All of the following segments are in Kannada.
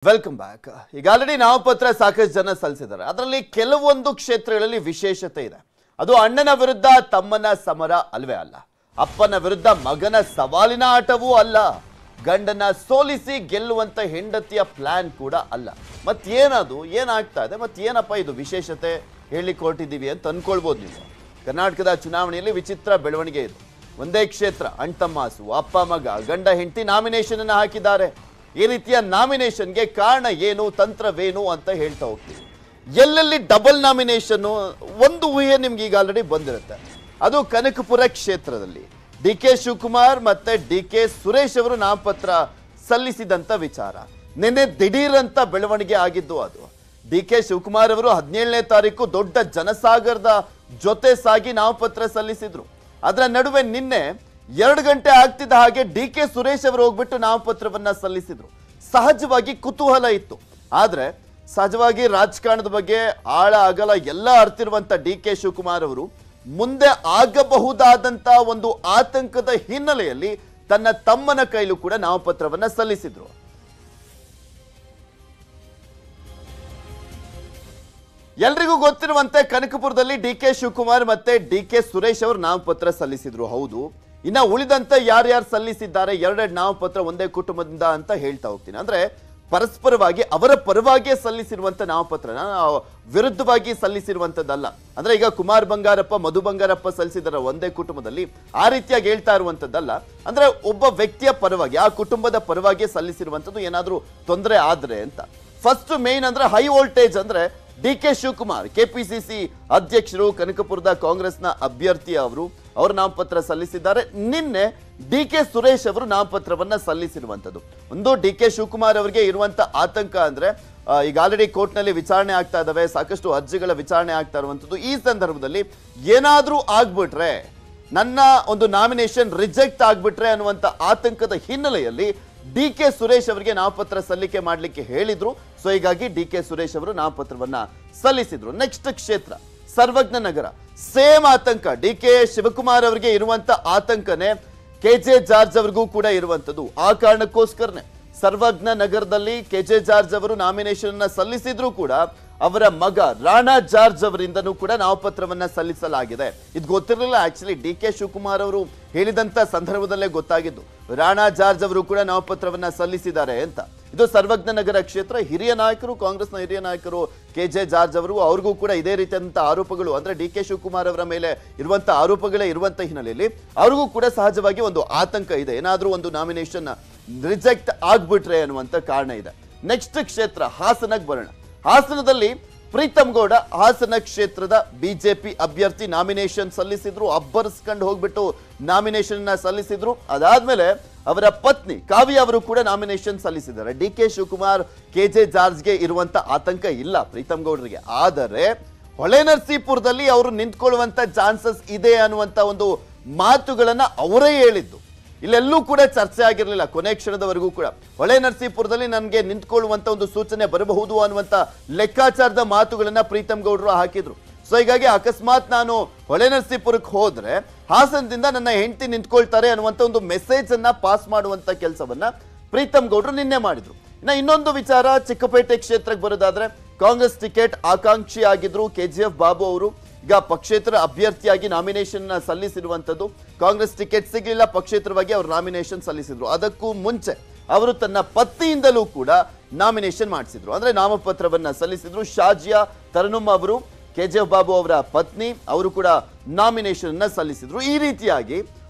Welcome back. ಈಗ ಆಲ್ರೆಡಿ ನಾಮಪತ್ರ ಸಾಕಷ್ಟು ಜನ ಸಲ್ಲಿಸಿದ್ದಾರೆ. ಅದರಲ್ಲಿ ಕೆಲವೊಂದು ಕ್ಷೇತ್ರಗಳಲ್ಲಿ ವಿಶೇಷತೆ ಇದೆ. ಅದು ಅಣ್ಣನ ವಿರುದ್ಧ ತಮ್ಮನ ಸಮರ ಅಲ್ವೇ ಅಲ್ಲ, ಅಪ್ಪನ ವಿರುದ್ಧ ಮಗನ ಸವಾಲಿನ ಆಟವೂ ಅಲ್ಲ, ಗಂಡನ ಸೋಲಿಸಿ ಗೆಲ್ಲುವಂತ ಹೆಂಡತಿಯ ಪ್ಲಾನ್ ಕೂಡ ಅಲ್ಲ. ಮತ್ತೇನದು, ಏನಾಗ್ತಾ ಇದೆ, ಮತ್ತೇನಪ್ಪ ಇದು ವಿಶೇಷತೆ ಹೇಳಿಕ್ಕೆ ಹೊರಟಿದ್ದೀವಿ ಅಂತ ಅನ್ಕೊಳ್ಬೋದು ನೀವು. ಕರ್ನಾಟಕದ ಚುನಾವಣೆಯಲ್ಲಿ ವಿಚಿತ್ರ ಬೆಳವಣಿಗೆ ಇದು. ಒಂದೇ ಕ್ಷೇತ್ರ, ಅಣ್ತಮ್ಮಾಸು, ಅಪ್ಪ ಮಗ, ಗಂಡ ಹೆಂಡತಿ ನಾಮಿನೇಷನ್ ಅನ್ನು ಹಾಕಿದ್ದಾರೆ. ಈ ರೀತಿಯ ನಾಮಿನೇಷನ್ಗೆ ಕಾರಣ ಏನು, ತಂತ್ರವೇನು ಅಂತ ಹೇಳ್ತಾ ಹೋಗ್ತೀವಿ. ಎಲ್ಲೆಲ್ಲಿ ಡಬಲ್ ನಾಮಿನೇಷನ್, ಒಂದು ಊಹೆ ನಿಮ್ಗೆ ಈಗ ಆಲ್ರೆಡಿ ಬಂದಿರುತ್ತೆ. ಅದು ಕನಕಪುರ ಕ್ಷೇತ್ರದಲ್ಲಿ ಡಿ.ಕೆ. ಶಿವಕುಮಾರ್ ಮತ್ತೆ ಡಿ.ಕೆ. ಸುರೇಶ್ ಅವರು ನಾಮಪತ್ರ ಸಲ್ಲಿಸಿದಂತ ವಿಚಾರ. ನಿನ್ನೆ ದಿಢೀರಂತ ಬೆಳವಣಿಗೆ ಆಗಿದ್ದು ಅದು. ಡಿ.ಕೆ. ಶಿವಕುಮಾರ್ ಅವರು 17ನೇ ತಾರೀಕು ದೊಡ್ಡ ಜನಸಾಗರದ ಜೊತೆ ಸಾಗಿ ನಾಮಪತ್ರ ಸಲ್ಲಿಸಿದ್ರು. ಅದರ ನಡುವೆ ನಿನ್ನೆ 2 ಗಂಟೆ ಆಗ್ತಿದ್ದ ಹಾಗೆ ಡಿ.ಕೆ. ಸುರೇಶ್ ಅವರು ಹೋಗ್ಬಿಟ್ಟು ನಾಮಪತ್ರವನ್ನ ಸಲ್ಲಿಸಿದ್ರು. ಸಹಜವಾಗಿ ಕುತೂಹಲ ಇತ್ತು. ಆದ್ರೆ ಸಹಜವಾಗಿ ರಾಜಕಾರಣದ ಬಗ್ಗೆ ಆಳ ಅಗಲ ಎಲ್ಲ ಅರ್ತಿರುವಂತ ಡಿ.ಕೆ. ಶಿವಕುಮಾರ್ ಅವರು ಮುಂದೆ ಆಗಬಹುದಾದಂತ ಒಂದು ಆತಂಕದ ಹಿನ್ನೆಲೆಯಲ್ಲಿ ತನ್ನ ತಮ್ಮನ ಕೈಲೂ ಕೂಡ ನಾಮಪತ್ರವನ್ನ ಸಲ್ಲಿಸಿದ್ರು. ಎಲ್ರಿಗೂ ಗೊತ್ತಿರುವಂತೆ ಕನಕಪುರದಲ್ಲಿ ಡಿ.ಕೆ. ಶಿವಕುಮಾರ್ ಮತ್ತೆ ಡಿ.ಕೆ. ಸುರೇಶ್ ಅವರು ನಾಮಪತ್ರ ಸಲ್ಲಿಸಿದ್ರು. ಹೌದು, ಇನ್ನ ಉಳಿದಂತೆ ಯಾರ್ಯಾರು ಸಲ್ಲಿಸಿದ್ದಾರೆ, 2 ನಾಮಪತ್ರ ಒಂದೇ ಕುಟುಂಬದಿಂದ ಅಂತ ಹೇಳ್ತಾ ಹೋಗ್ತೀನಿ. ಅಂದ್ರೆ ಪರಸ್ಪರವಾಗಿ ಅವರ ಪರವಾಗಿಯೇ ಸಲ್ಲಿಸಿರುವಂತ ನಾಮಪತ್ರನ ವಿರುದ್ಧವಾಗಿ ಸಲ್ಲಿಸಿರುವಂತದ್ದಲ್ಲ. ಅಂದ್ರೆ ಈಗ ಕುಮಾರ್ ಬಂಗಾರಪ್ಪ, ಮಧು ಬಂಗಾರಪ್ಪ ಸಲ್ಲಿಸಿದಾರ ಒಂದೇ ಕುಟುಂಬದಲ್ಲಿ, ಆ ರೀತಿಯಾಗಿ ಹೇಳ್ತಾ ಇರುವಂತದ್ದಲ್ಲ. ಅಂದ್ರೆ ಒಬ್ಬ ವ್ಯಕ್ತಿಯ ಪರವಾಗಿ, ಆ ಕುಟುಂಬದ ಪರವಾಗಿಯೇ ಸಲ್ಲಿಸಿರುವಂತದ್ದು. ಏನಾದ್ರೂ ತೊಂದರೆ ಆದ್ರೆ ಅಂತ. ಫಸ್ಟ್ ಮೇನ್ ಅಂದ್ರೆ ಹೈ ವೋಲ್ಟೇಜ್ ಅಂದ್ರೆ ಡಿ.ಕೆ. ಶಿವಕುಮಾರ್, ಕೆಪಿಸಿಸಿ ಅಧ್ಯಕ್ಷರು, ಕನಕಪುರದ ಕಾಂಗ್ರೆಸ್ನ ಅಭ್ಯರ್ಥಿ ಅವರು ನಾಮಪತ್ರ ಸಲ್ಲಿಸಿದ್ದಾರೆ. ನಿನ್ನೆ ಡಿ.ಕೆ. ಸುರೇಶ್ ಅವರು ನಾಮಪತ್ರವನ್ನ ಸಲ್ಲಿಸಿರುವಂತದ್ದು. ಒಂದು ಡಿ.ಕೆ. ಶಿವಕುಮಾರ್ ಅವರಿಗೆ ಇರುವಂತ ಆತಂಕ ಅಂದ್ರೆ ಈಗ ಆಲ್ರೆಡಿ ಕೋರ್ಟ್ ನಲ್ಲಿ ವಿಚಾರಣೆ ಆಗ್ತಾ ಇದಾವೆ, ಸಾಕಷ್ಟು ಅರ್ಜಿಗಳ ವಿಚಾರಣೆ ಆಗ್ತಾ ಇರುವಂತದ್ದು. ಈ ಸಂದರ್ಭದಲ್ಲಿ ಏನಾದ್ರೂ ಆಗ್ಬಿಟ್ರೆ, ನನ್ನ ಒಂದು ನಾಮಿನೇಷನ್ ರಿಜೆಕ್ಟ್ ಆಗ್ಬಿಟ್ರೆ ಅನ್ನುವಂತ ಆತಂಕದ ಹಿನ್ನೆಲೆಯಲ್ಲಿ ಡಿ.ಕೆ. ಸುರೇಶ್ ಅವರಿಗೆ ನಾಮಪತ್ರ ಸಲ್ಲಿಕೆ ಮಾಡಲಿಕ್ಕೆ ಹೇಳಿದ್ರು. ಸೊ ಹೀಗಾಗಿ ಡಿ.ಕೆ. ಸುರೇಶ್ ಅವರು ನಾಮಪತ್ರವನ್ನ ಸಲ್ಲಿಸಿದ್ರು. ನೆಕ್ಸ್ಟ್ ಕ್ಷೇತ್ರ ಸರ್ವಜ್ಞ ನಗರ. ಸೇಮ್ ಆತಂಕ ಡಿ.ಕೆ. ಶಿವಕುಮಾರ್ ಅವರಿಗೆ ಇರುವಂತ ಆತಂಕನೇ ಕೆ.ಜೆ. ಜಾರ್ಜ್ ಅವರಿಗೂ ಕೂಡ ಇರುವಂತದ್ದು. ಆ ಕಾರಣಕ್ಕೋಸ್ಕರನೇ ಸರ್ವಜ್ಞ ನಗರದಲ್ಲಿ ಕೆ.ಜೆ. ಜಾರ್ಜ್ ಅವರು ನಾಮಿನೇಷನ್ ಸಲ್ಲಿಸಿದ್ರು ಕೂಡ ಅವರ ಮಗ ರಾಣಾ ಜಾರ್ಜ್ ಅವರಿಂದನೂ ಕೂಡ ನಾಮಪತ್ರವನ್ನ ಸಲ್ಲಿಸಲಾಗಿದೆ. ಇದು ಗೊತ್ತಿರಲಿಲ್ಲ. ಆಕ್ಚುಲಿ ಡಿ.ಕೆ. ಶಿವಕುಮಾರ್ ಅವರು ಹೇಳಿದಂತ ಸಂದರ್ಭದಲ್ಲೇ ಗೊತ್ತಾಗಿದ್ದು ರಾಣಾ ಜಾರ್ಜ್ ಅವರು ಕೂಡ ನಾಮಪತ್ರವನ್ನ ಸಲ್ಲಿಸಿದ್ದಾರೆ ಅಂತ. ಇದು ಸರ್ವಜ್ಞ ನಗರ ಕ್ಷೇತ್ರ. ಹಿರಿಯ ನಾಯಕರು, ಕಾಂಗ್ರೆಸ್ನ ಹಿರಿಯ ನಾಯಕರು ಕೆ.ಜೆ. ಜಾರ್ಜ್ ಅವರು, ಅವ್ರಿಗೂ ಕೂಡ ಇದೇ ರೀತಿಯಾದಂತ ಆರೋಪಗಳು ಅಂದ್ರೆ ಡಿ.ಕೆ. ಶಿವಕುಮಾರ್ ಅವರ ಮೇಲೆ ಇರುವಂತ ಆರೋಪಗಳೇ ಇರುವಂತ ಹಿನ್ನೆಲೆಯಲ್ಲಿ ಅವ್ರಿಗೂ ಕೂಡ ಸಹಜವಾಗಿ ಒಂದು ಆತಂಕ ಇದೆ, ಏನಾದ್ರೂ ಒಂದು ನಾಮಿನೇಷನ್ ರಿಜೆಕ್ಟ್ ಆಗ್ಬಿಟ್ರೆ ಅನ್ನುವಂತ ಕಾರಣ ಇದೆ. ನೆಕ್ಸ್ಟ್ ಕ್ಷೇತ್ರ ಹಾಸನಕ್ಕೆ ಬರೋಣ. ಹಾಸನದಲ್ಲಿ ಪ್ರೀತಮ್ ಗೌಡ ಹಾಸನ ಕ್ಷೇತ್ರದ ಬಿಜೆಪಿ ಅಭ್ಯರ್ಥಿ ನಾಮಿನೇಷನ್ ಸಲ್ಲಿಸಿದ್ರು. ಅಬ್ಬರಿಸ್ಕೊಂಡು ಹೋಗ್ಬಿಟ್ಟು ನಾಮಿನೇಷನ್ ಸಲ್ಲಿಸಿದ್ರು. ಅದಾದ್ಮೇಲೆ ಅವರ ಪತ್ನಿ ಕಾವ್ಯ ಅವರು ಕೂಡ ನಾಮಿನೇಷನ್ ಸಲ್ಲಿಸಿದ್ದಾರೆ. ಡಿ.ಕೆ. ಶಿವಕುಮಾರ್, ಕೆ.ಜೆ. ಜಾರ್ಜ್ಗೆ ಇರುವಂತ ಆತಂಕ ಇಲ್ಲ ಪ್ರೀತಮ್ ಗೌಡರಿಗೆ. ಆದರೆ ಹೊಳೆನರಸೀಪುರದಲ್ಲಿ ಅವರು ನಿಂತ್ಕೊಳ್ಳುವಂತ ಚಾನ್ಸಸ್ ಇದೆ ಅನ್ನುವಂತ ಒಂದು ಮಾತುಗಳನ್ನ ಅವರೇ ಹೇಳಿದ್ದು. ಇಲ್ಲೆಲ್ಲೂ ಕೂಡ ಚರ್ಚೆ ಆಗಿರಲಿಲ್ಲ ಕೊನೆ ಕ್ಷಣದವರೆಗೂ ಕೂಡ. ಹೊಳೆನರಸೀಪುರದಲ್ಲಿ ನನಗೆ ನಿಂತ್ಕೊಳ್ಳುವಂತ ಒಂದು ಸೂಚನೆ ಬರಬಹುದು ಅನ್ನುವಂತ ಲೆಕ್ಕಾಚಾರದ ಮಾತುಗಳನ್ನ ಪ್ರೀತಮ್ ಗೌಡರು ಹಾಕಿದ್ರು. ಸೊ ಹೀಗಾಗಿ ಅಕಸ್ಮಾತ್ ನಾನು ಹೊಳೆನರಸೀಪುರಕ್ಕೆ ಹೋದ್ರೆ ಹಾಸನದಿಂದ ನನ್ನ ಹೆಂಡತಿ ನಿಂತ್ಕೊಳ್ತಾರೆ ಅನ್ನುವಂತ ಒಂದು ಮೆಸೇಜ್ ಅನ್ನ ಪಾಸ್ ಮಾಡುವಂತ ಕೆಲಸವನ್ನ ಪ್ರೀತಮ್ ಗೌಡರು ನಿನ್ನೆ ಮಾಡಿದ್ರು. ಇನ್ನೊಂದು ವಿಚಾರ, ಚಿಕ್ಕಪೇಟೆ ಕ್ಷೇತ್ರಕ್ಕೆ ಬರೋದಾದ್ರೆ ಕಾಂಗ್ರೆಸ್ ಟಿಕೆಟ್ ಆಕಾಂಕ್ಷಿ ಆಗಿದ್ರು KGF ಬಾಬು ಅವರು. ಈಗ ಪಕ್ಷೇತರ ಅಭ್ಯರ್ಥಿಯಾಗಿ ನಾಮಿನೇಷನ್ ಸಲ್ಲಿಸಿರುವಂತದ್ದು. ಕಾಂಗ್ರೆಸ್ ಟಿಕೆಟ್ ಸಿಗಲಿಲ್ಲ, ಪಕ್ಷೇತರವಾಗಿ ಅವರು ನಾಮಿನೇಷನ್ ಸಲ್ಲಿಸಿದ್ರು. ಅದಕ್ಕೂ ಮುಂಚೆ ಅವರು ತನ್ನ ಪತ್ನಿಯಿಂದಲೂ ಕೂಡ ನಾಮಿನೇಷನ್ ಮಾಡಿಸಿದ್ರು, ಅಂದ್ರೆ ನಾಮಪತ್ರವನ್ನ ಸಲ್ಲಿಸಿದ್ರು. ಶಾಜಿಯಾ ತರನುಮ್ ಅವರು, KGF ಬಾಬು ಅವರ ಪತ್ನಿ, ಅವರು ಕೂಡ ನಾಮಿನೇಷನ್ ಸಲ್ಲಿಸಿದ್ರು. ಈ ರೀತಿಯಾಗಿ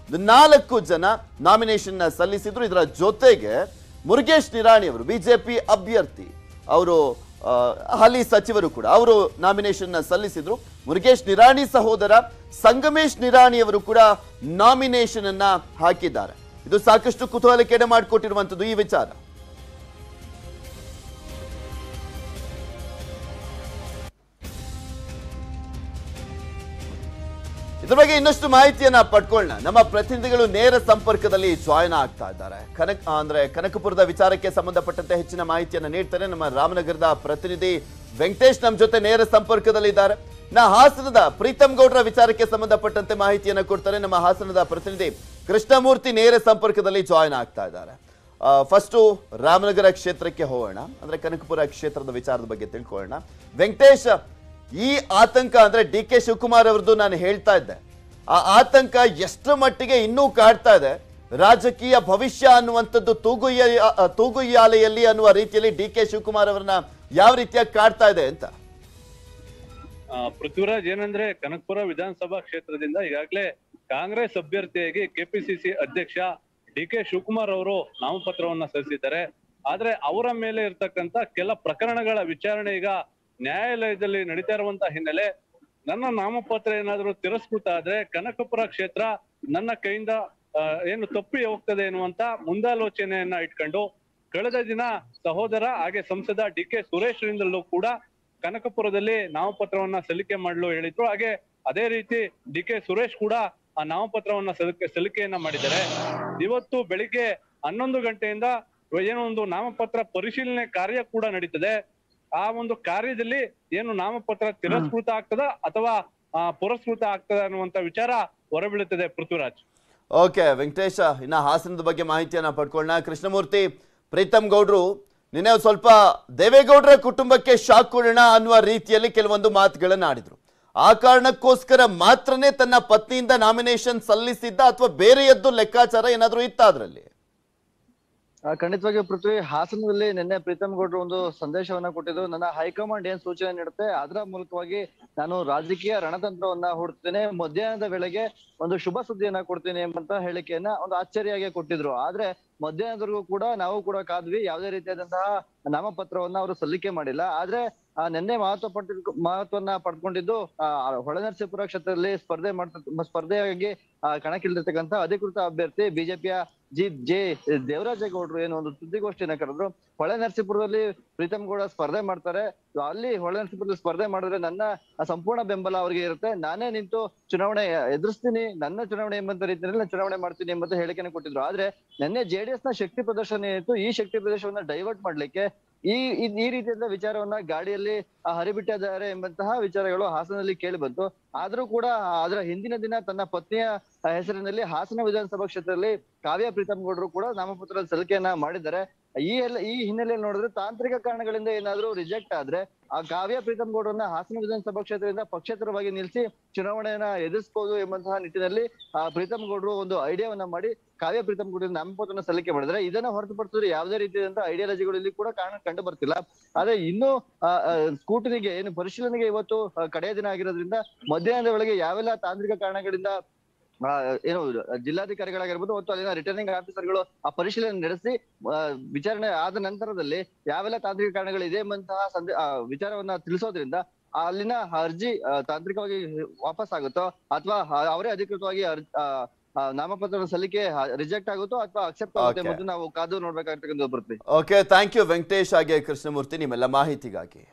4 ಜನ ನಾಮಿನೇಷನ್ ಸಲ್ಲಿಸಿದ್ರು. ಇದರ ಜೊತೆಗೆ ಮುರುಗೇಶ್ ನಿರಾಣಿ ಅವರು ಬಿಜೆಪಿ ಅಭ್ಯರ್ಥಿ, ಅವರು ಹಾಲಿ ಸಚಿವರು ಕೂಡ ಅವರು ನಾಮಿನೇಷನ್ ಸಲ್ಲಿಸಿದ್ರು. ಮುರುಗೇಶ್ ನಿರಾಣಿ ಸಹೋದರ ಸಂಗಮೇಶ್ ನಿರಾಣಿ ಅವರು ಕೂಡ ನಾಮಿನೇಷನ್ ಅನ್ನ ಹಾಕಿದ್ದಾರೆ. ಇದು ಸಾಕಷ್ಟು ಕುತೂಹಲಕ್ಕೆ ಮಾಡಿಕೊಟ್ಟಿರುವಂತದ್ದು ಈ ವಿಚಾರ. ಇದ್ರ ಬಗ್ಗೆ ಇನ್ನಷ್ಟು ಮಾಹಿತಿಯನ್ನ ಪಡ್ಕೊಳ್ಳೋಣ. ನಮ್ಮ ಪ್ರತಿನಿಧಿಗಳು ನೇರ ಸಂಪರ್ಕದಲ್ಲಿ ಜಾಯಿನ್ ಆಗ್ತಾ ಇದ್ದಾರೆ. ಕನಕಪುರದ ವಿಚಾರಕ್ಕೆ ಸಂಬಂಧಪಟ್ಟಂತೆ ಹೆಚ್ಚಿನ ಮಾಹಿತಿಯನ್ನ ನೀಡ್ತಾರೆ ನಮ್ಮ ರಾಮನಗರದ ಪ್ರತಿನಿಧಿ ವೆಂಕಟೇಶ್ ನಮ್ಮ ಜೊತೆ ನೇರ ಸಂಪರ್ಕದಲ್ಲಿ ಇದ್ದಾರೆ. ಹಾಸನದ ಪ್ರೀತಮ್ ಗೌಡರ ವಿಚಾರಕ್ಕೆ ಸಂಬಂಧಪಟ್ಟಂತೆ ಮಾಹಿತಿಯನ್ನ ಕೊಡ್ತಾರೆ ನಮ್ಮ ಹಾಸನದ ಪ್ರತಿನಿಧಿ ಕೃಷ್ಣಮೂರ್ತಿ ನೇರ ಸಂಪರ್ಕದಲ್ಲಿ ಜಾಯಿನ್ ಆಗ್ತಾ ಇದ್ದಾರೆ. ಫಸ್ಟು ರಾಮನಗರ ಕ್ಷೇತ್ರಕ್ಕೆ ಹೋಗೋಣ, ಅಂದ್ರೆ ಕನಕಪುರ ಕ್ಷೇತ್ರದ ವಿಚಾರದ ಬಗ್ಗೆ ತಿಳ್ಕೊಳ್ಳೋಣ. ವೆಂಕಟೇಶ್, ಈ ಆತಂಕ ಅಂದ್ರೆ ಡಿ ಕೆ ಶಿವಕುಮಾರ್ ಅವರದ್ದು ನಾನು ಹೇಳ್ತಾ ಇದ್ದೆ, ಆ ಆತಂಕ ಎಷ್ಟು ಮಟ್ಟಿಗೆ ಇನ್ನೂ ಕಾಡ್ತಾ ಇದೆ, ರಾಜಕೀಯ ಭವಿಷ್ಯ ಅನ್ನುವಂಥದ್ದು ತೂಗುಯ್ಯಾಲೆಯಲ್ಲಿ ಅನ್ನುವ ರೀತಿಯಲ್ಲಿ ಡಿ ಕೆ ಶಿವಕುಮಾರ್ ಅವರನ್ನ ಯಾವ ರೀತಿಯಾಗಿ ಕಾಡ್ತಾ ಇದೆ ಅಂತ. ಪೃಥ್ವಿರಾಜ್, ಏನಂದ್ರೆ ಕನಕಪುರ ವಿಧಾನಸಭಾ ಕ್ಷೇತ್ರದಿಂದ ಈಗಾಗಲೇ ಕಾಂಗ್ರೆಸ್ ಅಭ್ಯರ್ಥಿಯಾಗಿ ಕೆಪಿಸಿಸಿ ಅಧ್ಯಕ್ಷ ಡಿ ಕೆ ಶಿವಕುಮಾರ್ ಅವರು ನಾಮಪತ್ರವನ್ನ ಸಲ್ಲಿಸಿದ್ದಾರೆ. ಆದ್ರೆ ಅವರ ಮೇಲೆ ಇರ್ತಕ್ಕಂತ ಕೆಲ ಪ್ರಕರಣಗಳ ವಿಚಾರಣೆ ಈಗ ನ್ಯಾಯಾಲಯದಲ್ಲಿ ನಡೀತಾ ಇರುವಂತಹ ಹಿನ್ನೆಲೆ ನನ್ನ ನಾಮಪತ್ರ ಏನಾದ್ರೂ ತಿರಸ್ಕೃತ ಆದ್ರೆ ಕನಕಪುರ ಕ್ಷೇತ್ರ ನನ್ನ ಕೈಯಿಂದ ಏನು ತಪ್ಪಿ ಹೋಗ್ತದೆ ಎನ್ನುವಂತ ಮುಂದಾಲೋಚನೆಯನ್ನ ಇಟ್ಕೊಂಡು ಕಳೆದ ದಿನ ಸಹೋದರ ಹಾಗೆ ಸಂಸದ ಡಿ ಕೆ ಸುರೇಶ್ ರಿಂದಲೂ ಕೂಡ ಕನಕಪುರದಲ್ಲಿ ನಾಮಪತ್ರವನ್ನ ಸಲ್ಲಿಕೆ ಮಾಡಲು ಹೇಳಿದ್ರು. ಹಾಗೆ ಅದೇ ರೀತಿ ಡಿ ಕೆ ಸುರೇಶ್ ಕೂಡ ಆ ನಾಮಪತ್ರವನ್ನ ಸಲ್ಲಿಕೆಯನ್ನ ಮಾಡಿದ್ದಾರೆ. ಇವತ್ತು ಬೆಳಿಗ್ಗೆ 11 ಗಂಟೆಯಿಂದ ಏನೋ ಒಂದು ನಾಮಪತ್ರ ಪರಿಶೀಲನೆ ಕಾರ್ಯ ಕೂಡ ನಡೀತದೆ. ಆ ಒಂದು ಕಾರ್ಯದಲ್ಲಿ ಏನು ನಾಮಪತ್ರ ತಿರಸ್ಕೃತ ಆಗ್ತದ ಅಥವಾ ಪುರಸ್ಕೃತ ಆಗ್ತದ ಅನ್ನುವಂತ ವಿಚಾರ ಹೊರಬೀಳುತ್ತದೆ. ಪೃಥ್ವಿರಾಜ್. ಓಕೆ ವೆಂಕಟೇಶ, ಇನ್ನ ಹಾಸನದ ಬಗ್ಗೆ ಮಾಹಿತಿಯನ್ನ ಪಡ್ಕೊಳ್ಳೋಣ. ಕೃಷ್ಣಮೂರ್ತಿ, ಪ್ರೀತಮ್ ಗೌಡ್ರು ನಿನ್ನೆ ಸ್ವಲ್ಪ ದೇವೇಗೌಡರ ಕುಟುಂಬಕ್ಕೆ ಶಾಕ್ ಕೊಡೋಣ ಅನ್ನುವ ರೀತಿಯಲ್ಲಿ ಕೆಲವೊಂದು ಮಾತುಗಳನ್ನ ಆಡಿದ್ರು. ಆ ಕಾರಣಕ್ಕೋಸ್ಕರ ಮಾತ್ರನೇ ತನ್ನ ಪತ್ನಿಯಿಂದ ನಾಮಿನೇಷನ್ ಸಲ್ಲಿಸಿದ್ದ ಅಥವಾ ಬೇರೆಯದ್ದು ಲೆಕ್ಕಾಚಾರ ಏನಾದ್ರೂ ಇತ್ತ ಅದರಲ್ಲಿ? ಖಂಡಿತವಾಗಿ ಪೃಥ್ವಿ, ಹಾಸನದಲ್ಲಿ ನಿನ್ನೆ ಪ್ರೀತಮ್ ಗೌಡ್ರು ಒಂದು ಸಂದೇಶವನ್ನ ಕೊಟ್ಟಿದ್ರು. ನನ್ನ ಹೈಕಮಾಂಡ್ ಏನ್ ಸೂಚನೆ ನೀಡುತ್ತೆ ಅದರ ಮೂಲಕವಾಗಿ ನಾನು ರಾಜಕೀಯ ರಣತಂತ್ರವನ್ನ ಹೂಡ್ತೇನೆ, ಮಧ್ಯಾಹ್ನದ ವೇಳೆಗೆ ಒಂದು ಶುಭ ಸುದ್ದಿಯನ್ನ ಕೊಡ್ತೀನಿ ಎಂಬಂತ ಹೇಳಿಕೆಯನ್ನ ಒಂದು ಅಚ್ಚರಿಯಾಗಿ ಕೊಟ್ಟಿದ್ರು. ಆದ್ರೆ ಮಧ್ಯಾಹ್ನದವರೆಗೂ ಕೂಡ ನಾವು ಕೂಡ ಕಾದ್ವಿ, ಯಾವುದೇ ರೀತಿಯಾದಂತಹ ನಾಮಪತ್ರವನ್ನ ಅವರು ಸಲ್ಲಿಕೆ ಮಾಡಿಲ್ಲ. ಆದ್ರೆ ನಿನ್ನೆ ಮಹತ್ವವನ್ನ ಪಡ್ಕೊಂಡಿದ್ದು ಹೊಳೆನರಸೀಪುರ ಕ್ಷೇತ್ರದಲ್ಲಿ ಸ್ಪರ್ಧೆಯಾಗಿ ಕಣಕ್ಕಿಳಿದಿರ್ತಕ್ಕಂಥ ಅಧಿಕೃತ ಅಭ್ಯರ್ಥಿ ಬಿಜೆಪಿಯ ಜೆ ದೇವರಾಜೇಗೌಡರು ಏನು ಒಂದು ಸುದ್ದಿಗೋಷ್ಠಿಯನ್ನ ಕರೆದ್ರು. ಹೊಳೆನರಸೀಪುರದಲ್ಲಿ ಪ್ರೀತಮ್ ಗೌಡ ಸ್ಪರ್ಧೆ ಮಾಡ್ತಾರೆ, ಅಲ್ಲಿ ಹೊಳೆನರಸೀಪುರದಲ್ಲಿ ಸ್ಪರ್ಧೆ ಮಾಡಿದ್ರೆ ನನ್ನ ಸಂಪೂರ್ಣ ಬೆಂಬಲ ಅವರಿಗೆ ಇರುತ್ತೆ, ನಾನೇ ನಿಂತು ಚುನಾವಣೆ ಎದುರಿಸ್ತೀನಿ, ನನ್ನ ಚುನಾವಣೆ ಎಂಬಂತ ರೀತಿಯಲ್ಲಿ ನಾನು ಚುನಾವಣೆ ಮಾಡ್ತೀನಿ ಎಂಬಂತ ಹೇಳಿಕೆಯನ್ನು ಕೊಟ್ಟಿದ್ರು. ಆದ್ರೆ ನಿನ್ನೆ ಜೆಡಿಎಸ್ ನ ಶಕ್ತಿ ಪ್ರದರ್ಶನ ಏನಿತ್ತು, ಈ ಶಕ್ತಿ ಪ್ರದರ್ಶನವನ್ನ ಡೈವರ್ಟ್ ಮಾಡ್ಲಿಕ್ಕೆ ಈ ರೀತಿಯಾದ ವಿಚಾರವನ್ನ ಗಾಡಿಯಲ್ಲಿ ಹರಿಬಿಟ್ಟಿದ್ದಾರೆ ಎಂಬಂತಹ ವಿಚಾರಗಳು ಹಾಸನದಲ್ಲಿ ಕೇಳಿ ಬಂತು. ಆದ್ರೂ ಕೂಡ ಅದರ ಹಿಂದಿನ ದಿನ ತನ್ನ ಪತ್ನಿಯ ಹೆಸರಿನಲ್ಲಿ ಹಾಸನ ವಿಧಾನಸಭಾ ಕ್ಷೇತ್ರದಲ್ಲಿ ಕಾವ್ಯ ಪ್ರೀತಮ್ ಗೌಡರು ಕೂಡ ನಾಮಪತ್ರದ ಸಲ್ಲಿಕೆಯನ್ನ ಮಾಡಿದ್ದಾರೆ. ಈ ಹಿನ್ನೆಲೆಯಲ್ಲಿ ನೋಡಿದ್ರೆ ತಾಂತ್ರಿಕ ಕಾರಣಗಳಿಂದ ಏನಾದ್ರೂ ರಿಜೆಕ್ಟ್ ಆದ್ರೆ ಆ ಕಾವ್ಯ ಪ್ರೀತಮ್ ಗೌಡರನ್ನ ಹಾಸನ ವಿಧಾನಸಭಾ ಕ್ಷೇತ್ರದಿಂದ ಪಕ್ಷೇತರವಾಗಿ ನಿಲ್ಲಿಸಿ ಚುನಾವಣೆಯನ್ನ ಎದುರಿಸಬಹುದು ಎಂಬಂತಹ ನಿಟ್ಟಿನಲ್ಲಿ ಪ್ರೀತಮ್ ಗೌಡರು ಒಂದು ಐಡಿಯಾವನ್ನ ಮಾಡಿ ಕಾವ್ಯ ಪ್ರೀತಮ್ ಗೌಡರ ನಾಮಪತ್ರನ ಸಲ್ಲಿಕೆ ಮಾಡಿದ್ರೆ, ಇದನ್ನ ಹೊರತುಪಡಿಸಿದ್ರೆ ಯಾವುದೇ ರೀತಿಯಾದಂತಹ ಐಡಿಯಾಲಜಿಗಳು ಇಲ್ಲಿ ಕೂಡ ಕಂಡು ಬರ್ತಿಲ್ಲ. ಆದ್ರೆ ಇನ್ನು ಸ್ಕೂಟನಿಗೆ ಏನು ಪರಿಶೀಲನೆಗೆ ಇವತ್ತು ಕಡೆಯ ದಿನ ಆಗಿರೋದ್ರಿಂದ ಮಧ್ಯಾಹ್ನದ ವೇಳೆಗೆ ಯಾವೆಲ್ಲ ತಾಂತ್ರಿಕ ಕಾರಣಗಳಿಂದ ಏನು ಜಿಲ್ಲಾಧಿಕಾರಿಗಳಾಗಿರ್ಬೋದು ಮತ್ತು ಅಲ್ಲಿನ ರಿಟರ್ನಿಂಗ್ ಆಫೀಸರ್ಗಳು ಆ ಪರಿಶೀಲನೆ ನಡೆಸಿ ವಿಚಾರಣೆ ಆದ ನಂತರದಲ್ಲಿ ಯಾವೆಲ್ಲ ತಾಂತ್ರಿಕ ಕಾರಣಗಳಿದೆ ಎಂಬಂತಹ ವಿಚಾರವನ್ನ ತಿಳಿಸೋದ್ರಿಂದ ಅಲ್ಲಿನ ಅರ್ಜಿ ತಾಂತ್ರಿಕವಾಗಿ ವಾಪಸ್ ಆಗುತ್ತೋ ಅಥವಾ ಅವರೇ ಅಧಿಕೃತವಾಗಿ ನಾಮಪತ್ರ ಸಲ್ಲಿಕೆ ರಿಜೆಕ್ಟ್ ಆಗುತ್ತೋ ಅಥವಾ ಅಕ್ಸೆಪ್ಟ್ ಆಗುತ್ತೆ ಮತ್ತು ನಾವು ಕಾದು ನೋಡ್ಬೇಕಾಗಿರ್ತಕ್ಕಂಥ ಬರುತ್ತೆ. ಓಕೆ, ಥ್ಯಾಂಕ್ ಯು ವೆಂಕಟೇಶ್ ಹಾಗೆ ಕೃಷ್ಣಮೂರ್ತಿ ನಿಮ್ಮೆಲ್ಲ ಮಾಹಿತಿಗಾಗಿ.